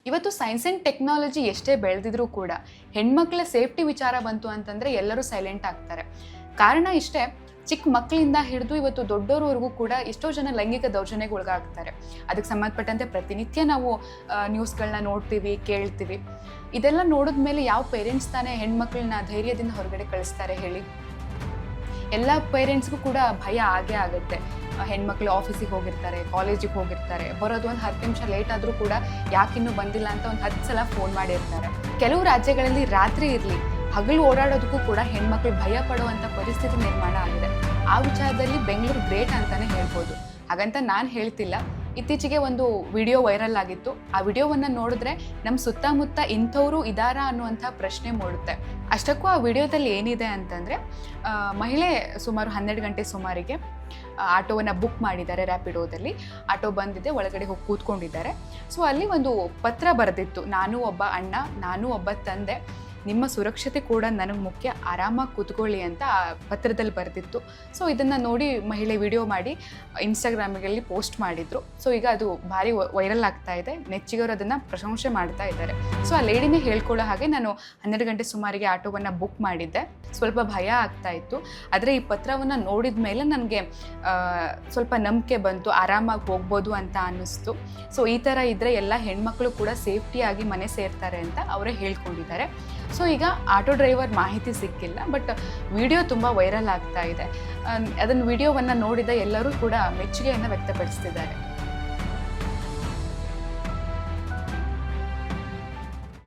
ಇವತ್ತು science and technology ಎಷ್ಟೇ ಬೆಳೆದಿದ್ರೂ ಕೂಡ ಹೆಣ್ಮಕ್ಳ ಸೇಫ್ಟಿ ವಿಚಾರ ಬಂತು ಅಂತಂದರೆ ಎಲ್ಲರೂ ಸೈಲೆಂಟ್ ಆಗ್ತಾರೆ. ಕಾರಣ ಇಷ್ಟೇ, ಚಿಕ್ಕ ಮಕ್ಕಳಿಂದ ಹಿಡಿದು ಇವತ್ತು ದೊಡ್ಡೋರ್ವರೆಗೂ ಕೂಡ ಎಷ್ಟೋ ಜನ ಲೈಂಗಿಕ ದೌರ್ಜನ್ಯಕ್ಕೆ ಒಳಗಾಗ್ತಾರೆ. ಅದಕ್ಕೆ ಸಂಬಂಧಪಟ್ಟಂತೆ ಪ್ರತಿನಿತ್ಯ ನಾವು ನ್ಯೂಸ್ಗಳನ್ನ ನೋಡ್ತೀವಿ, ಕೇಳ್ತೀವಿ. ಇದೆಲ್ಲ ನೋಡಿದ್ಮೇಲೆ ಯಾವ ಪೇರೆಂಟ್ಸ್ ತಾನೇ ಹೆಣ್ಮಕ್ಳನ್ನ ಧೈರ್ಯದಿಂದ ಹೊರಗಡೆ ಕಳಿಸ್ತಾರೆ ಹೇಳಿ? ಎಲ್ಲ ಪೇರೆಂಟ್ಸ್ಗೂ ಕೂಡ ಭಯ ಆಗೇ ಆಗುತ್ತೆ. ಹೆಣ್ಮಕ್ಳು ಆಫೀಸಿಗೆ ಹೋಗಿರ್ತಾರೆ, ಕಾಲೇಜಿಗೆ ಹೋಗಿರ್ತಾರೆ, ಬರೋದು ಒಂದು 10 ನಿಮಿಷ ಲೇಟ್ ಆದರೂ ಕೂಡ ಯಾಕಿನ್ನೂ ಬಂದಿಲ್ಲ ಅಂತ ಒಂದು 10 ಸಲ ಫೋನ್ ಮಾಡಿರ್ತಾರೆ. ಕೆಲವು ರಾಜ್ಯಗಳಲ್ಲಿ ರಾತ್ರಿ ಇರಲಿ ಹಗಲು ಓಡಾಡೋದಕ್ಕೂ ಕೂಡ ಹೆಣ್ಮಕ್ಳು ಭಯ ಪಡುವಂಥ ಪರಿಸ್ಥಿತಿ ನಿರ್ಮಾಣ ಆಗಿದೆ. ಆ ವಿಚಾರದಲ್ಲಿ ಬೆಂಗಳೂರು ಗ್ರೇಟ್ ಅಂತಲೇ ಹೇಳ್ಬೋದು. ಹಾಗಂತ ನಾನು ಹೇಳ್ತಿಲ್ಲ. ಇತ್ತೀಚೆಗೆ ಒಂದು ವಿಡಿಯೋ ವೈರಲ್ ಆಗಿತ್ತು. ಆ ವಿಡಿಯೋವನ್ನು ನೋಡಿದ್ರೆ ನಮ್ಮ ಸುತ್ತಮುತ್ತ ಇಂಥವರು ಇದ್ದಾರಾ ಅನ್ನುವಂಥ ಪ್ರಶ್ನೆ ಮೂಡುತ್ತೆ. ಅಷ್ಟಕ್ಕೂ ಆ ವಿಡಿಯೋದಲ್ಲಿ ಏನಿದೆ ಅಂತಂದರೆ, ಮಹಿಳೆ ಸುಮಾರು 12 ಗಂಟೆ ಸುಮಾರಿಗೆ ಆಟೋವನ್ನು ಬುಕ್ ಮಾಡಿದ್ದಾರೆ. ರ್ಯಾಪಿಡೋದಲ್ಲಿ ಆಟೋ ಬಂದಿದೆ, ಒಳಗಡೆ ಹೋಗಿ ಕೂತ್ಕೊಂಡಿದ್ದಾರೆ. ಸೊ ಅಲ್ಲಿ ಒಂದು ಪತ್ರ ಬರೆದಿತ್ತು, ನಾನು ಒಬ್ಬ ಅಣ್ಣ, ನಾನು ಒಬ್ಬ ತಂದೆ, ನಿಮ್ಮ ಸುರಕ್ಷತೆ ಕೂಡ ನನಗೆ ಮುಖ್ಯ, ಆರಾಮಾಗಿ ಕೂತ್ಕೊಳ್ಳಿ ಅಂತ ಆ ಪತ್ರದಲ್ಲಿ ಬರೆದಿತ್ತು. ಸೊ ಇದನ್ನು ನೋಡಿ ಮಹಿಳೆ ವಿಡಿಯೋ ಮಾಡಿ ಇನ್ಸ್ಟಾಗ್ರಾಮಿಗಲ್ಲಿ ಪೋಸ್ಟ್ ಮಾಡಿದರು. ಸೊ ಈಗ ಅದು ಭಾರಿ ವೈರಲ್ ಆಗ್ತಾ ಇದೆ. ನೆಚ್ಚಿಗರು ಅದನ್ನು ಪ್ರಶಂಸೆ ಮಾಡ್ತಾ ಇದ್ದಾರೆ. ಸೊ ಆ ಲೇಡಿನೇ ಹೇಳ್ಕೊಳ್ಳೋ ಹಾಗೆ, ನಾನು 12 ಗಂಟೆ ಸುಮಾರಿಗೆ ಆಟೋವನ್ನು ಬುಕ್ ಮಾಡಿದ್ದೆ, ಸ್ವಲ್ಪ ಭಯ ಆಗ್ತಾ ಇತ್ತು. ಆದರೆ ಈ ಪತ್ರವನ್ನು ನೋಡಿದ ಮೇಲೆ ನನಗೆ ಸ್ವಲ್ಪ ನಂಬಿಕೆ ಬಂತು, ಆರಾಮಾಗಿ ಹೋಗ್ಬೋದು ಅಂತ ಅನ್ನಿಸ್ತು. ಸೊ ಈ ಥರ ಇದ್ದರೆ ಎಲ್ಲ ಹೆಣ್ಮಕ್ಳು ಕೂಡ ಸೇಫ್ಟಿಯಾಗಿ ಮನೆ ಸೇರ್ತಾರೆ ಅಂತ ಅವರೇ ಹೇಳ್ಕೊಂಡಿದ್ದಾರೆ. ಸೊ ಈಗ ಆಟೋ ಡ್ರೈವರ್ ಮಾಹಿತಿ ಸಿಕ್ಕಿಲ್ಲ, ಬಟ್ ವಿಡಿಯೋ ತುಂಬ ವೈರಲ್ ಆಗ್ತಾ ಇದೆ. ಅದನ್ನು ವಿಡಿಯೋವನ್ನು ನೋಡಿದ ಎಲ್ಲರೂ ಕೂಡ ಮೆಚ್ಚುಗೆಯನ್ನು ವ್ಯಕ್ತಪಡಿಸ್ತಿದ್ದಾರೆ.